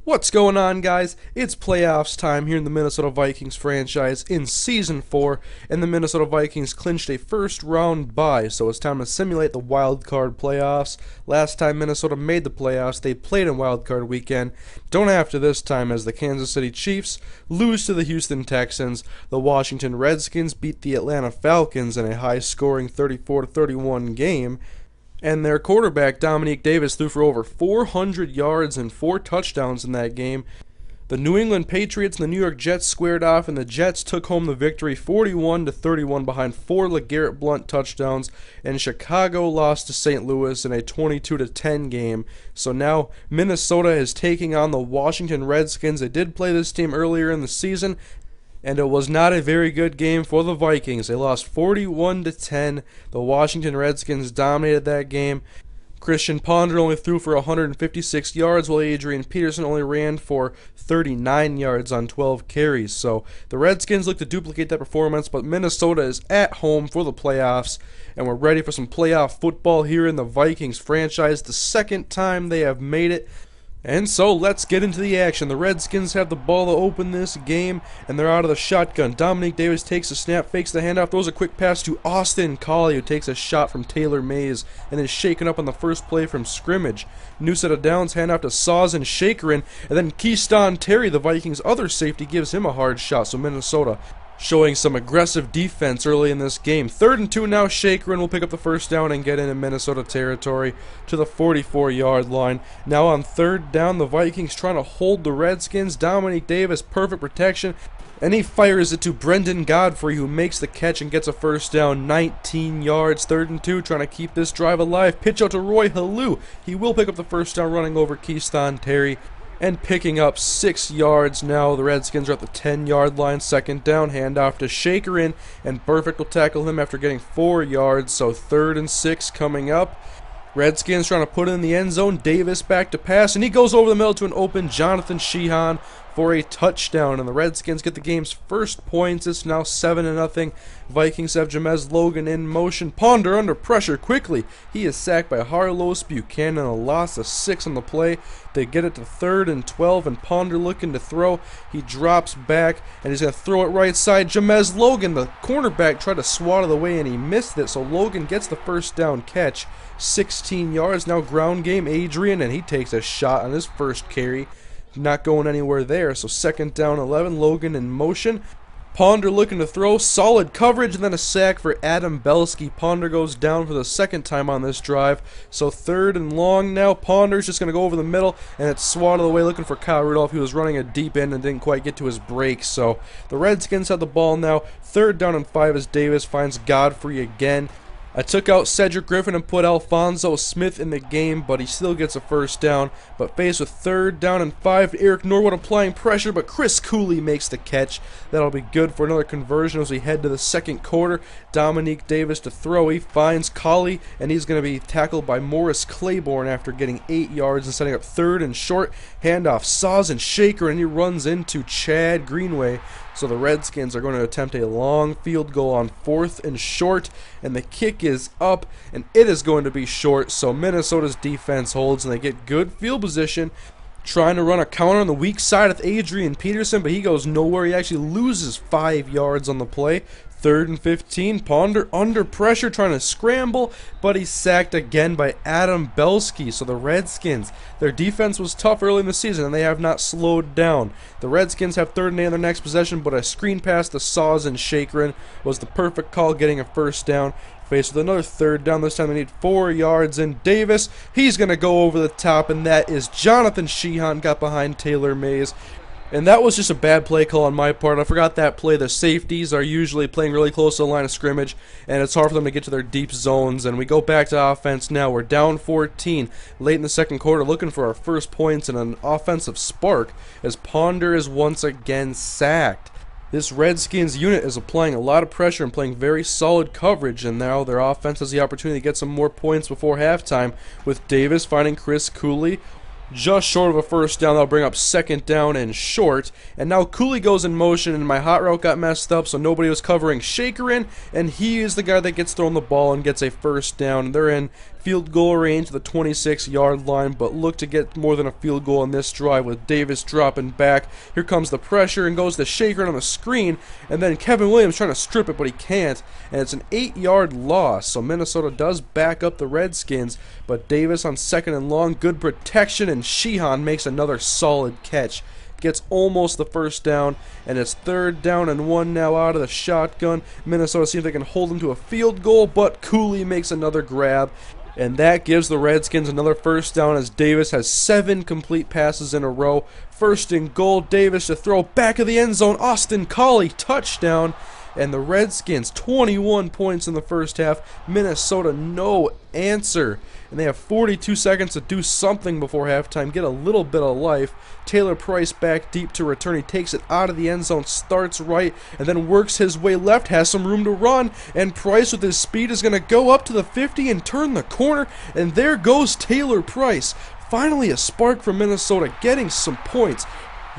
What's going on, guys? It's playoffs time here in the Minnesota Vikings franchise in Season 4, and the Minnesota Vikings clinched a first-round bye, so it's time to simulate the wild card playoffs. Last time Minnesota made the playoffs, they played in wild card weekend. Don't have to this time as the Kansas City Chiefs lose to the Houston Texans. The Washington Redskins beat the Atlanta Falcons in a high-scoring 34-31 game. And their quarterback, Dominique Davis, threw for over 400 yards and 4 touchdowns in that game. The New England Patriots and the New York Jets squared off, and the Jets took home the victory 41-31 behind 4 LeGarrette Blount touchdowns, and Chicago lost to St. Louis in a 22-10 game. So now Minnesota is taking on the Washington Redskins. They did play this team earlier in the season, and it was not a very good game for the Vikings. They lost 41-10. The Washington Redskins dominated that game. Christian Ponder only threw for 156 yards, while Adrian Peterson only ran for 39 yards on 12 carries. So the Redskins look to duplicate that performance, but Minnesota is at home for the playoffs, and we're ready for some playoff football here in the Vikings franchise. The second time they have made it. And so let's get into the action. The Redskins have the ball to open this game, and they're out of the shotgun. Dominique Davis takes a snap, fakes the handoff, throws a quick pass to Austin Collie, who takes a shot from Taylor Mays and is shaken up on the first play from scrimmage. New set of downs, handoff to Saws and Shakerin, and then Keyston Terry, the Vikings' other safety, gives him a hard shot. So Minnesota showing some aggressive defense early in this game. 3rd and 2 now. Shakerin will pick up the first down and get into Minnesota territory to the 44-yard line. Now on 3rd down, the Vikings trying to hold the Redskins. Dominique Davis, perfect protection, and he fires it to Brendan Godfrey, who makes the catch and gets a first down, 19 yards. 3rd and 2, trying to keep this drive alive. Pitch out to Roy Halou. He will pick up the first down, running over Keyston Terry and picking up 6 yards. Now the Redskins are at the 10-yard line. 2nd down, handoff to Shakerin, and Perfect will tackle him after getting 4 yards. So 3rd and 6 coming up. Redskins trying to put it in the end zone. Davis back to pass, and he goes over the middle to an open Jonathan Sheehan for a touchdown, and the Redskins get the game's first points. It's now 7-0. Vikings have Jamez Logan in motion. Ponder under pressure quickly. He is sacked by Harlos Buchanan, a loss of 6 on the play. They get it to 3rd and 12, and Ponder looking to throw. He drops back, and he's going to throw it right side. Jamez Logan, the cornerback, tried to swat it away, and he missed it, so Logan gets the first down catch. 16 yards. Now ground game, Adrian, and he takes a shot on his first carry. Not going anywhere there. So 2nd down, 11. Logan in motion. Ponder looking to throw. Solid coverage, and then a sack for Adam Belsky. Ponder goes down for the 2nd time on this drive. So 3rd and long now. Ponder's just going to go over the middle, and it's swatted away looking for Kyle Rudolph. He was running a deep end and didn't quite get to his break. So the Redskins have the ball now. 3rd down and 5 as Davis finds Godfrey again. I took out Cedric Griffin and put Alfonso Smith in the game, but he still gets a first down. But faced with 3rd down and 5, Eric Norwood applying pressure, but Chris Cooley makes the catch. That'll be good for another conversion as we head to the 2nd quarter. Dominique Davis to throw. He finds Collie, and he's going to be tackled by Morris Claiborne after getting 8 yards and setting up 3rd and short. Handoff, Saws and Shaker, and he runs into Chad Greenway. So the Redskins are going to attempt a long field goal on 4th and short, and the kick is up, and it is going to be short. So Minnesota's defense holds, and they get good field position, trying to run a counter on the weak side with Adrian Peterson, but he goes nowhere. He actually loses 5 yards on the play. 3rd and 15, Ponder under pressure trying to scramble, but he's sacked again by Adam Belsky. So the Redskins, their defense was tough early in the season, and they have not slowed down. The Redskins have 3rd and 8 on their next possession, but a screen pass to Saws and Shakerin was the perfect call, getting a first down. Faced with another 3rd down, this time they need 4 yards, and Davis, he's going to go over the top, and that is Jonathan Sheehan, got behind Taylor Mays. And that was just a bad play call on my part. I forgot that play. The safeties are usually playing really close to the line of scrimmage, and it's hard for them to get to their deep zones. And we go back to offense now. We're down 14 late in the 2nd quarter, looking for our first points and an offensive spark as Ponder is once again sacked. This Redskins unit is applying a lot of pressure and playing very solid coverage, and now their offense has the opportunity to get some more points before halftime, with Davis finding Chris Cooley just short of a first down. That'll bring up 2nd down and short. And now Cooley goes in motion, and my hot route got messed up, so nobody was covering Shakerin, and he is the guy that gets thrown the ball and gets a first down. They're in field goal range at the 26-yard line, but look to get more than a field goal in this drive with Davis dropping back. Here comes the pressure and goes to Shaker on the screen, and then Kevin Williams trying to strip it, but he can't, and it's an 8-yard loss. So Minnesota does back up the Redskins, but Davis on 2nd and long, good protection, and Sheehan makes another solid catch. Gets almost the first down, and it's 3rd down and 1 now out of the shotgun. Minnesota see if they can hold them to a field goal, but Cooley makes another grab, and that gives the Redskins another first down as Davis has 7 complete passes in a row. 1st and goal, Davis to throw back of the end zone. Austin Collie, touchdown. And the Redskins, 21 points in the first half. Minnesota, no answer. And they have 42 seconds to do something before halftime, get a little bit of life. Taylor Price back deep to return. He takes it out of the end zone, starts right, and then works his way left, has some room to run. And Price with his speed is going to go up to the 50 and turn the corner. And there goes Taylor Price. Finally a spark from Minnesota, getting some points.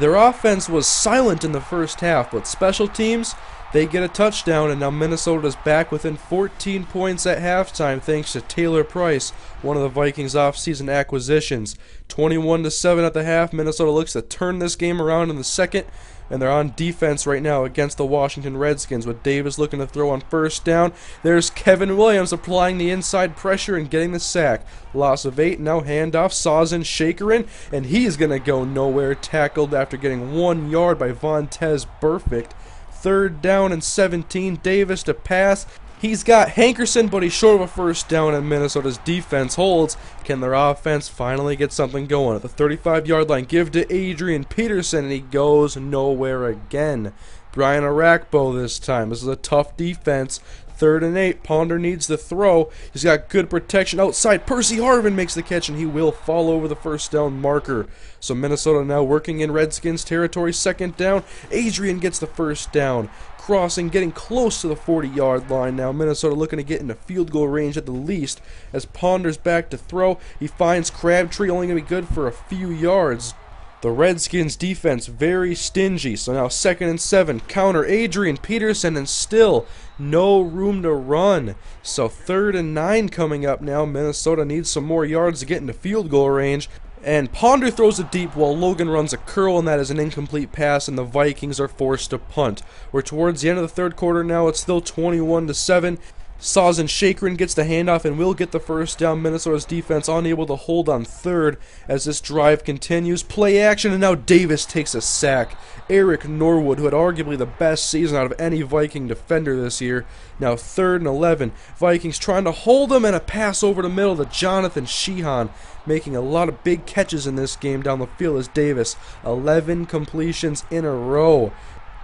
Their offense was silent in the first half, but special teams, they get a touchdown, and now Minnesota's back within 14 points at halftime thanks to Taylor Price, one of the Vikings offseason acquisitions. 21-7 at the half. Minnesota looks to turn this game around in the second, and they're on defense right now against the Washington Redskins with Davis looking to throw on 1st down. There's Kevin Williams applying the inside pressure and getting the sack. Loss of 8, now handoff, Sawson Shakerin, and he's going to go nowhere, tackled after getting 1 yard by Vontez Burfict. 3rd down and 17, Davis to pass. He's got Hankerson, but he's short of a first down, and Minnesota's defense holds. Can their offense finally get something going? At the 35-yard line, give to Adrian Peterson, and he goes nowhere again. Brian Arakpo this time. This is a tough defense. 3rd and 8, Ponder needs to throw. He's got good protection outside. Percy Harvin makes the catch, and he will fall over the first down marker. So Minnesota now working in Redskins territory. 2nd down, Adrian gets the first down. Crossing, getting close to the 40-yard line now. Minnesota looking to get into field goal range at the least. As Ponder's back to throw, he finds Crabtree, only going to be good for a few yards. The Redskins defense very stingy, so now 2nd and 7, counter Adrian Peterson, and still no room to run. So 3rd and 9 coming up now. Minnesota needs some more yards to get into field goal range. And Ponder throws it deep while Logan runs a curl, and that is an incomplete pass, and the Vikings are forced to punt. We're towards the end of the 3rd quarter now. It's still 21-7. Sawson Shakerin gets the handoff and will get the first down. Minnesota's defense unable to hold on 3rd as this drive continues. Play action, and now Davis takes a sack. Eric Norwood, who had arguably the best season out of any Viking defender this year. Now 3rd and 11. Vikings trying to hold him, and a pass over the middle to Jonathan Sheehan, making a lot of big catches in this game down the field as Davis. 11 completions in a row.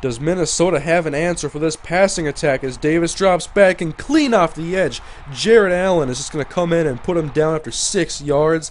Does Minnesota have an answer for this passing attack as Davis drops back and clean off the edge? Jared Allen is just going to come in and put him down after 6 yards.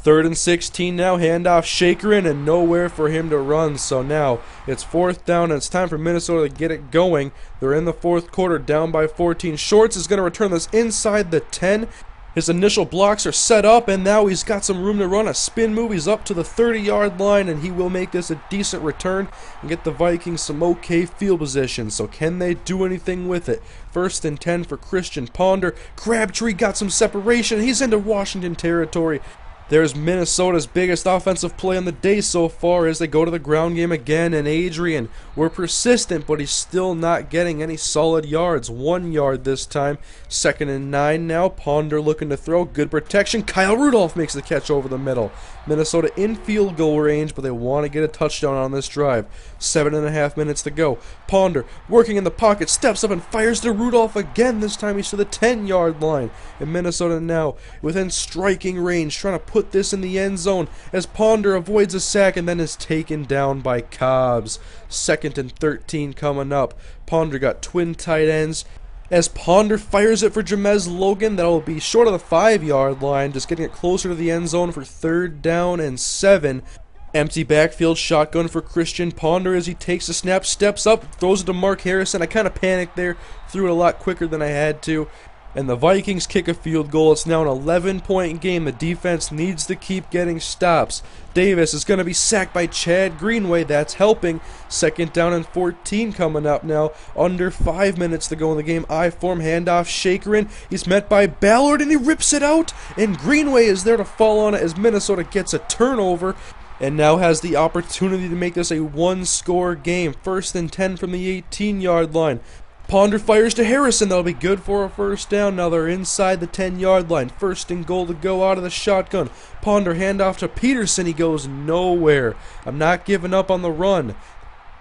3rd and 16 now, handoff Shakerin, and nowhere for him to run. So now it's 4th down, and it's time for Minnesota to get it going. They're in the 4th quarter, down by 14. Shorts is going to return this inside the 10. His initial blocks are set up, and now he's got some room to run a spin move. He's up to the 30-yard line, and he will make this a decent return and get the Vikings some okay field position. So can they do anything with it? 1st and 10 for Christian Ponder. Crabtree got some separation. He's into Washington territory. There's Minnesota's biggest offensive play on the day so far as they go to the ground game again, and Adrian, we're persistent, but he's still not getting any solid yards. 1 yard this time. 2nd and 9 now. Ponder looking to throw. Good protection. Kyle Rudolph makes the catch over the middle. Minnesota in field goal range, but they want to get a touchdown on this drive. 7.5 minutes to go. Ponder working in the pocket, steps up and fires to Rudolph again. This time he's to the 10-yard line. And Minnesota now within striking range, trying to put this in the end zone as Ponder avoids a sack and then is taken down by Cobbs. 2nd and 13 coming up. Ponder got twin tight ends. As Ponder fires it for Jamez Logan, that will be short of the 5-yard line, just getting it closer to the end zone for 3rd down and 7. Empty backfield shotgun for Christian Ponder as he takes the snap, steps up, throws it to Mark Harrison. I kind of panicked there, threw it a lot quicker than I had to. And the Vikings kick a field goal. It's now an 11-point game. The defense needs to keep getting stops. Davis is going to be sacked by Chad Greenway. That's helping. 2nd down and 14 coming up now. Under 5 minutes to go in the game. I-form handoff. Shakerin. He's met by Ballard and he rips it out. And Greenway is there to fall on it as Minnesota gets a turnover. And now has the opportunity to make this a one-score game. 1st and 10 from the 18-yard line. Ponder fires to Harrison. That'll be good for a 1st down. Now they're inside the 10-yard line. 1st and goal to go out of the shotgun. Ponder handoff to Peterson. He goes nowhere. I'm not giving up on the run.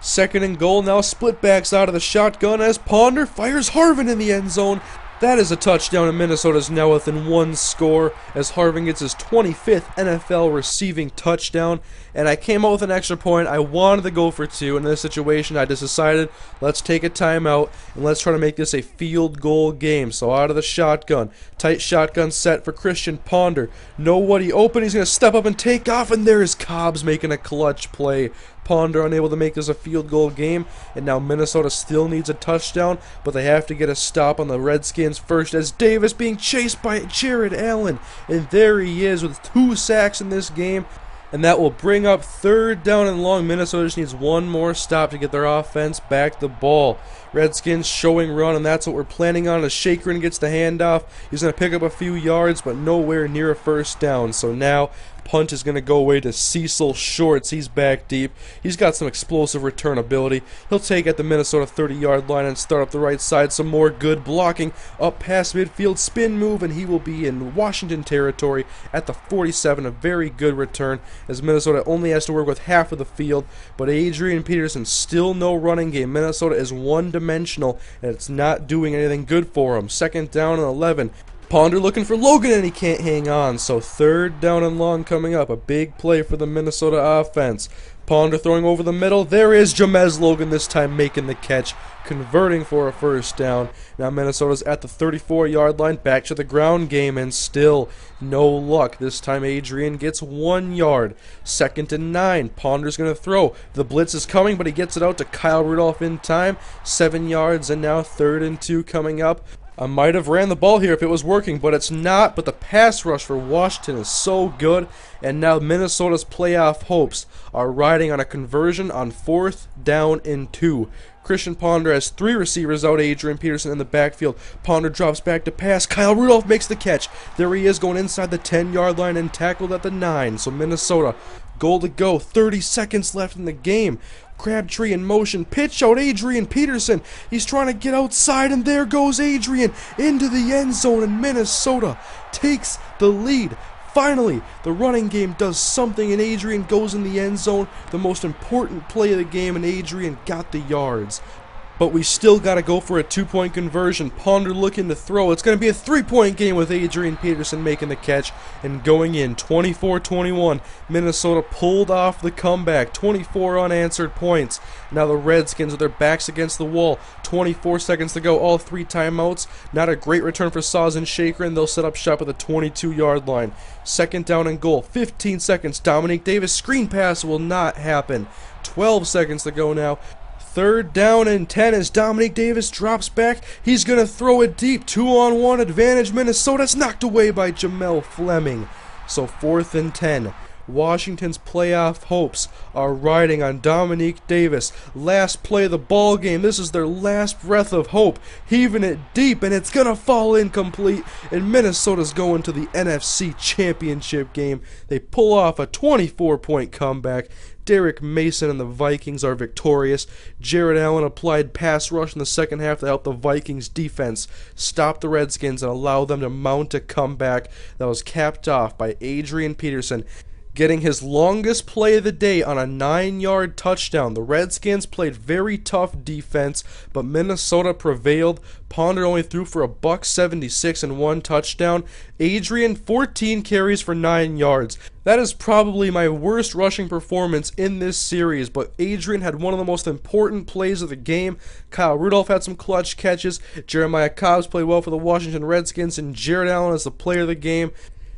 2nd and goal. Now split backs out of the shotgun as Ponder fires Harvin in the end zone. That is a touchdown, and Minnesota's now within 1 score as Harvin gets his 25th NFL receiving touchdown. And I came out with an extra point. I wanted to go for 2. In this situation, I just decided, let's take a timeout and let's try to make this a field goal game. So out of the shotgun, tight shotgun set for Christian Ponder. Nobody open. He's going to step up and take off, and there is Cobbs making a clutch play. Ponder unable to make this a field goal game, and now Minnesota still needs a touchdown, but they have to get a stop on the Redskins first as Davis being chased by Jared Allen, and there he is with 2 sacks in this game. And that will bring up 3rd down and long. Minnesota just needs one more stop to get their offense back the ball. Redskins showing run, and that's what we're planning on as Shakerin gets the handoff. He's going to pick up a few yards, but nowhere near a 1st down. So now punt is going to go away to Cecil Shorts. He's back deep. He's got some explosive return ability. He'll take at the Minnesota 30-yard line and start up the right side. Some more good blocking up past midfield, spin move, and he will be in Washington territory at the 47. A very good return as Minnesota only has to work with half of the field, but Adrian Peterson still no running game. Minnesota is one-dimensional, and it's not doing anything good for him. 2nd down and 11. Ponder looking for Logan, and he can't hang on. So 3rd down and long coming up. A big play for the Minnesota offense. Ponder throwing over the middle. There is Jamez Logan this time making the catch, converting for a 1st down. Now Minnesota's at the 34-yard line, back to the ground game, and still no luck. This time Adrian gets 1 yard. 2nd and 9. Ponder's going to throw. The blitz is coming, but he gets it out to Kyle Rudolph in time. 7 yards, and now 3rd and 2 coming up. I might have ran the ball here if it was working, but it's not. But the pass rush for Washington is so good, and now Minnesota's playoff hopes are riding on a conversion on 4th down and 2. Christian Ponder has 3 receivers out. Adrian Peterson in the backfield. Ponder drops back to pass. Kyle Rudolph makes the catch. There he is going inside the 10-yard line and tackled at the 9. So Minnesota, goal to go. 30 seconds left in the game. Crabtree in motion, pitch out Adrian Peterson. He's trying to get outside, and there goes Adrian into the end zone, and Minnesota takes the lead. Finally, the running game does something, and Adrian goes in the end zone. The most important play of the game, and Adrian got the yards. But we still got to go for a 2-point conversion. Ponder looking to throw. It's going to be a 3-point game with Adrian Peterson making the catch and going in. 24-21. Minnesota pulled off the comeback. 24 unanswered points. Now the Redskins with their backs against the wall. 24 seconds to go. All 3 timeouts. Not a great return for Saz and Shaker, and they'll set up shop at the 22-yard line. 2nd down and goal. 15 seconds. Dominique Davis screen pass will not happen. 12 seconds to go now. 3rd down and 10 as Dominique Davis drops back. He's going to throw it deep. 2-on-1 advantage. Minnesota's knocked away by Jamel Fleming. So 4th and 10. Washington's playoff hopes are riding on Dominique Davis. Last play of the ball game. This is their last breath of hope. Heaving it deep, and it's going to fall incomplete. And Minnesota's going to the NFC Championship game. They pull off a 24-point comeback. Derek Mason and the Vikings are victorious. Jared Allen applied pass rush in the second half to help the Vikings defense stop the Redskins and allow them to mount a comeback that was capped off by Adrian Peterson getting his longest play of the day on a 9-yard touchdown. The Redskins played very tough defense, but Minnesota prevailed. Ponder only threw for $176 and 1 touchdown. Adrian, 14 carries for 9 yards. That is probably my worst rushing performance in this series, but Adrian had one of the most important plays of the game. Kyle Rudolph had some clutch catches. Jeremiah Cobbs played well for the Washington Redskins, and Jared Allen is the player of the game.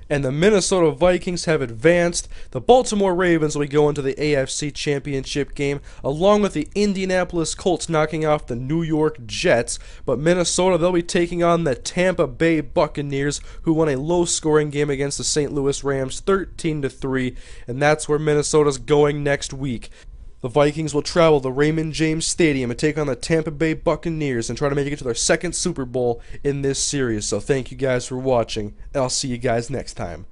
and the Minnesota Vikings have advanced. The Baltimore Ravens will go into the AFC Championship game, along with the Indianapolis Colts knocking off the New York Jets. But Minnesota, they'll be taking on the Tampa Bay Buccaneers, who won a low-scoring game against the St. Louis Rams 13-3, and that's where Minnesota's going next week. The Vikings will travel to Raymond James Stadium and take on the Tampa Bay Buccaneers and try to make it to their second Super Bowl in this series. So thank you guys for watching, and I'll see you guys next time.